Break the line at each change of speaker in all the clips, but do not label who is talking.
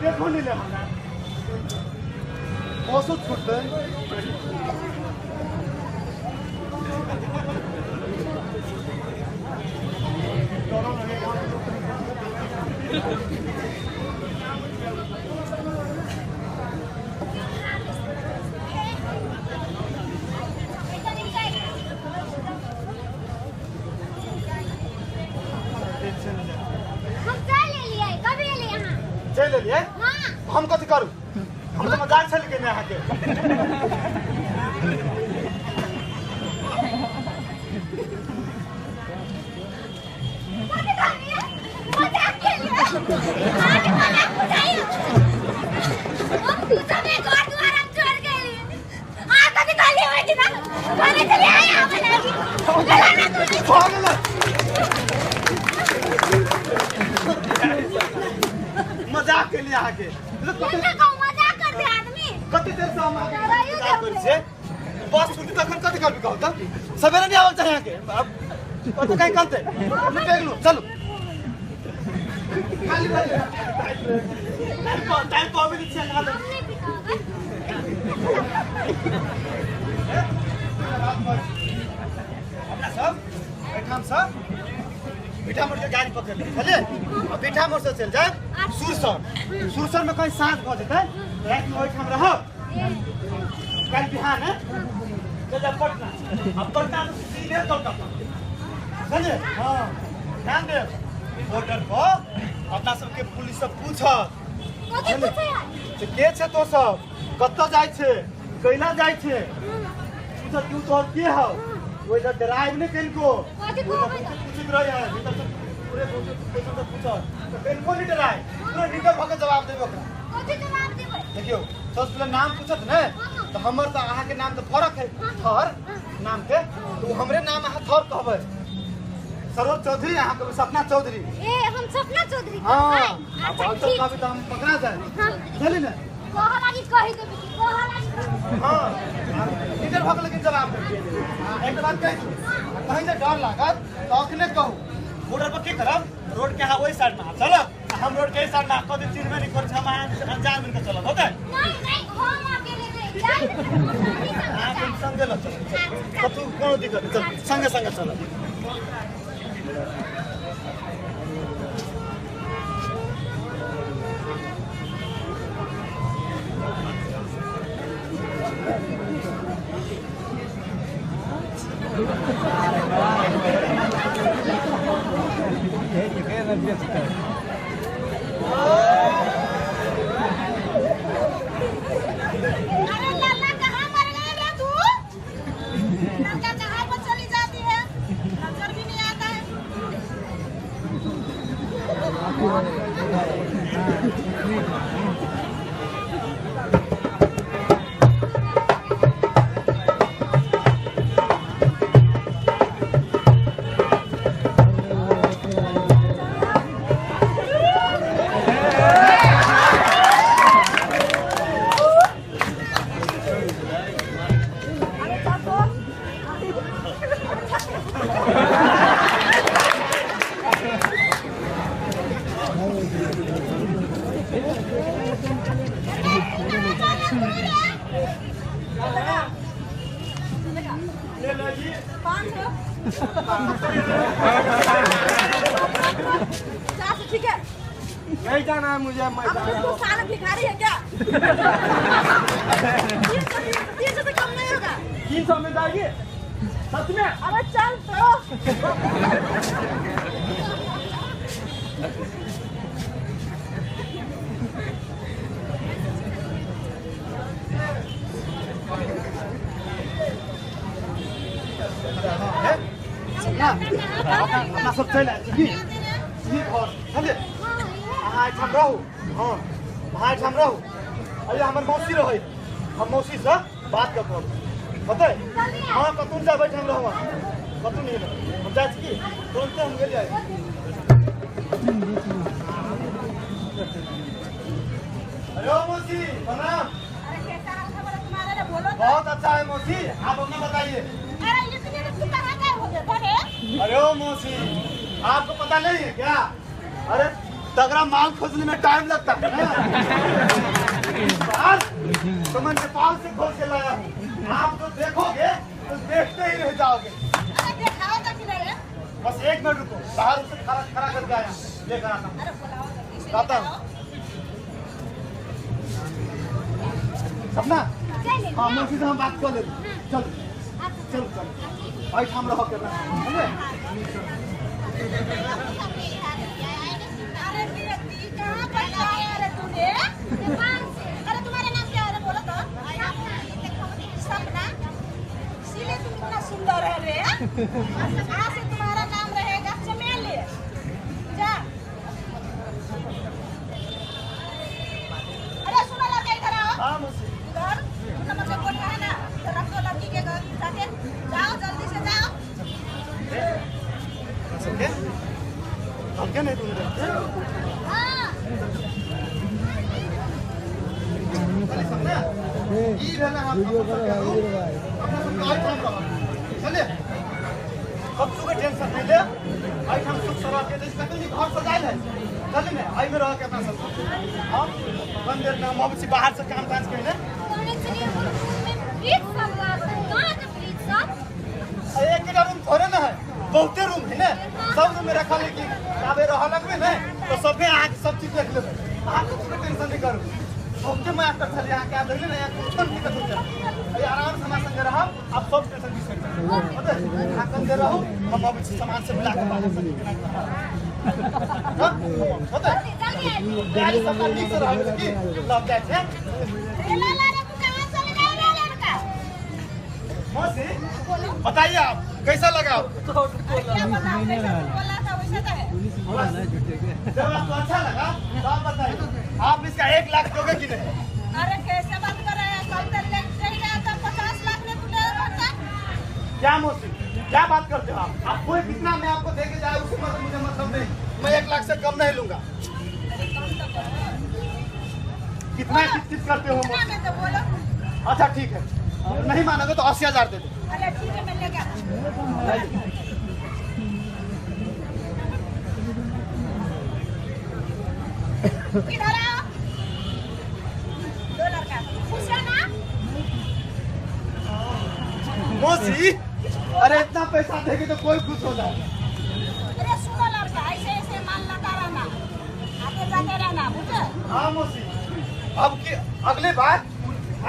देखो नहीं ले मौसम छूटते हैं ले लिए हम कथी करू हम तो मजाक से लेके यहाँ के मजाक के लिए आके
मजाक कर दे आदमी
कति देर से हम मजाक कर से बस छुट्टी तखन कति कर बिका होता सवेरे नहीं आवल चाहिए आके अब तो कहीं करते देख लो चलो खाली टाइम को अभी नीचे लगा दो अपना सब बैठाम सब बिठा मोड़ के गाड़ी पकड़ ले चले अब बिठा मोड़ से चल जाए सुरसर में कहीं सांस भऽ जेतै रात में ओइठाम रह कल बिहान है चल पटना अब पटना से सीधे कोलकाता समझे हां ध्यान दे बॉर्डर पर अपना सबके पुलिस सब पूछत
कथि पूछै
जे के छै तो सब कत्ता जाय छै कैला जाय छै पूछत तू तोर के हौ ओइ द ड्राइव ने कनको
कथि कहबै
पूछत रह यार भीतर से पूरे क्वेश्चन तो पूछत तो कनको नहीं डराय पूरा निकल भके जवाब देबो
कथि जवाब देबै
देखियो सबसे पहले नाम पूछत ने तो हमर तो अहाँ के नाम तो फरक है थर नाम के तो हमरे नाम अहाँ थर कहबै सरोज चौधरी अहाँ के सपना चौधरी
ए हम सपना चौधरी
हां अब तो कभी तो हम पकड़ा जाए चली ना
कहा लागी कहि देबे कि कहा लागी
हां इधर भग लेकिन जवाब दे एक बात कहि कहीं से डर लागत तो अखने कहू बॉर्डर पर के करब रोड के हां ओई साइड में चलो हम रोड के साइड में कदी चिन्ह में नहीं कर छमा अनजान में चलो होतै
नहीं हम अकेले नहीं जाए
हां संगे ल चलो कतु कोनो दिक्कत चल संगे संगे चलो
अरे लल्ला कहाँ मर गए रे तू लड़का कहाँ पर चली जाती है नजर भी नहीं आता है
ठीक है
नहीं जाना है मुझे, मैं
अब तू साला भिखारी है क्या 300 से कम नहीं होगा
300 में जाएगी सच में।
अरे चल तो
अपना सब चल ये घर चले वहाँ हम रहू। हाँ वहाँ हम रहू। अरे हमार मौसी रहे, हम मौसी से बात कर पाओ बता। हाँ कतून जा बैठे हम रहू, कतून नहीं हम जा की तुरंत हम गए जाए। अरे ओ मौसी प्रणाम।
अरे कैसा हाल खबर है तुम्हारा रे बोलो तो
बहुत अच्छा है मौसी, आप अपना बताइए।
अरे ये तू कहाँ गए हो देखो रे
अरे ओ मौसी आपको पता नहीं है क्या? अरे तगड़ा माल खोजने में टाइम लगता है ना। तो मैं नेपाल से खोज के लाया हूँ, आप तो देखोगे तो देखते ही रह जाओगे।
अरे दिखाओ तो किधर है
बस 1 मिनट रुको, बाहर से खड़ा करके आया लेकर आता हूँ।
अरे बुलाओ जल्दी से
आता हूँ सपना। हाँ मौसी से हम बात कर लेते। चल चल चल भाई हम रहो करना समझे।
अरे बेटी कहाँ पर आया रे तूने अरे तुम्हारा नाम क्या है बोलो तो सपना इसीलिए तुम इतना सुंदर है रे आज से तुम्हारा नाम रहेगा चमेली जा अरे सुनो लड़का इधर आओ
हाँ मौसी
इधर नंबर से बोल है ना इधर रखो लड़की के घर जाके जाओ जल्दी से जाओ
समझे हम क्या नहीं दूंगे। समझे ये रहना हम चलिए अब तू के टेंशन नहीं ले। आई हम सुख सरा के देश का तुझे घर सजाए है चल में आई में रह के अपना सब हम बंद देर में हम से बाहर से काम काज के ना एक ही रूम थोड़े ना है, बहुते रूम है ना। सब रूम में रखा लेकिन जाबे रह लगबे ना तो सबके आँख सब चीज देख लेबे। आप कुछ टेंशन नहीं करो, सबके मैं आपका चल यहाँ के आ देले ना, यहाँ कुछ दिक्कत हो जाए। अरे आराम से हमारे संग रहो, आप सब टेंशन नहीं करते पता है। यहाँ कम दे रहो, हम अब सामान से मिला के बाहर से निकलना हां पता है। गाड़ी सब ठीक से रहो कि लग जाए है।
ला ला रे तू कहाँ चले गया रे लड़का
मौसी बताइए आप कैसा लगा?
क्या बताऊं कैसा बोला था वैसा तो है
जब आपको अच्छा लगा तो आप बताइए आप इसका 1 लाख दोगे कि नहीं?
अरे कैसे बात कर रहे हैं कल तक ले गया था 50 लाख में तू ले रहा
क्या मौसी क्या बात करते हो आप कोई कितना मैं आपको देके जाए उससे मतलब मुझे मतलब नहीं। मैं 1 लाख से कम नहीं लूंगा। कितना किस करते हो मौसी?
में तो बोलो
अच्छा ठीक है नहीं मानोगे तो 80,000 दे दो।
अरे ठीक है मैं लेके आता हूं इधर आओ दो लड़का खुश है ना
मौसी अरे इतना पैसा देगी तो कोई खुश हो जाएगा।
अरे सुनो लड़का ऐसे ऐसे मान लगा रहना आगे जाके रहना बुझे
हाँ मौसी अब की अगले बार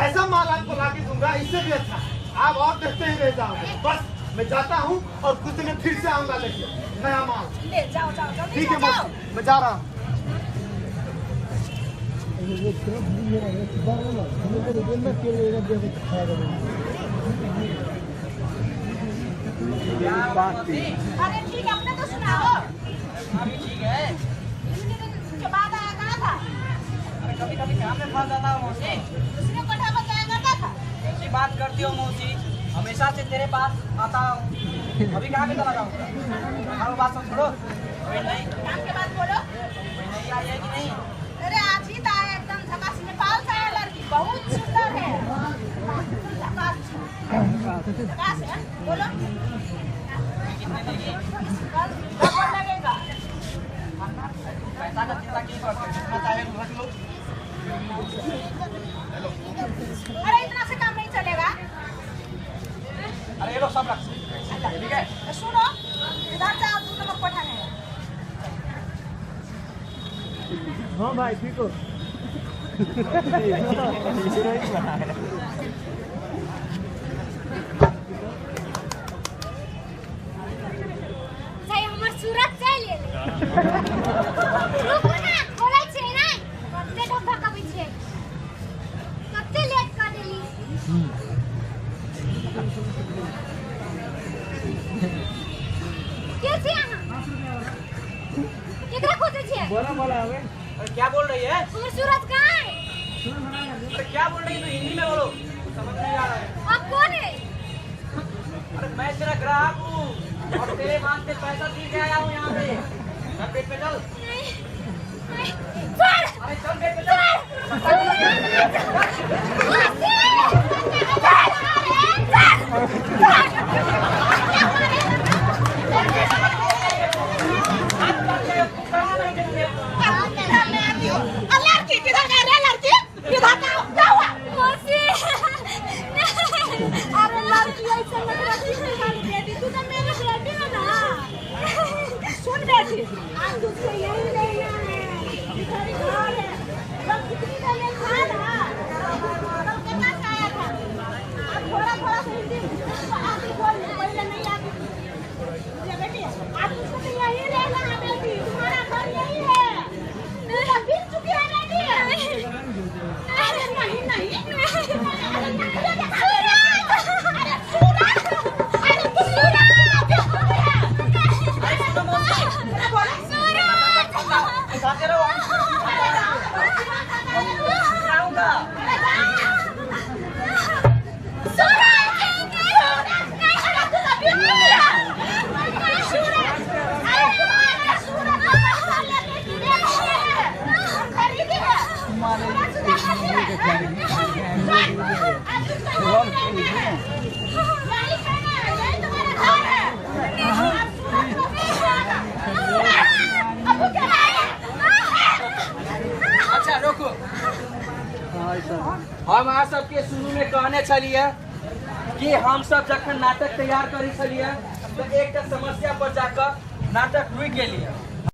ऐसा माल आपको लाके दूंगा इससे भी अच्छा आप और देखते ही रह जाओगे। बस मैं जाता हूँ और कुछ दिन में फिर से आऊंगा लेके नया माल।
ले जाओ जाओ जल्दी
ठीक है
से जाओ
मौसी मैं जा रहा हूँ।
अरे ठीक है अपने तो सुनाओ
अभी ठीक है।
इतने दिन के बाद आया कहाँ था
कभी कभी काम में फंस जाता हूँ मौसी।
दूसरे कोठा पर जाया करता था
ऐसी बात करती हो मौसी, हमेशा से तेरे पास आता हूँ। अभी कहाँ पे चला जाऊँगा? हाँ बात सब छोड़ो। कोई नहीं
काम के बाद बोलो
कोई नहीं आई है कि नहीं?
अरे आज ही था एकदम झकास नेपाल से आया लड़की बहुत सुंदर है झकास है बोलो
कितने देगी?
कल डबल लगेगा
पैसा का चिंता क्यों करते हो? जितना चाहे रख लो।
अरे इतना से काम नहीं चलेगा
अरे ये लोग सब रख ठीक है?
सुनो इधर जाओ 2 नंबर कोठा में
हाँ भाई ठीक हो
चाहे हमर सूरत चल एले रुकू ना खोलै छै नै कते डब्बा कबै छै कते लेट कर देली के छी अहाँ केकरा खोजै छियै
बोला हमें
अरे क्या बोल रही है?
हमर सूरत कहाँ है
अरे क्या बोल रही है? तो हिंदी में बोलो, समझ नहीं आ रहा है।
आप कौन है
अरे मैं तेरा ग्राहक हूँ और तेरे मांग से पैसा दी के आया हूँ यहाँ पे। चल गेट पे चल।
नहीं नहीं सर
अरे चल गेट पे चल।
लड़की किधर गई रे लड़की किधर क्या हुआ
मौसी अरे लड़की ऐसे मत रखी बेटी तू तो मेरी बेटी है ना
सुन बेटी आज तुझको यही लेना है इधर घर है सब कितनी देर में खा ना कल कितना खाया था अब थोड़ा थोड़ा हिंदी आती बोल पहले नहीं आती ये बेटी आज तुझको तो यही लेना है बेटी तुम्हारा घर यही है मेरा बिल चुकी है बेटी अरे नहीं नहीं अरे सूरज अरे सूरज
उठाते रहो। उठाऊंगा। अच्छा रोको। हम आप सबके शुरू में कहने चलिए कि हम सब जखन नाटक तैयार करी छलिए तो एक समस्या पर जाकर नाटक रुक गेलिए।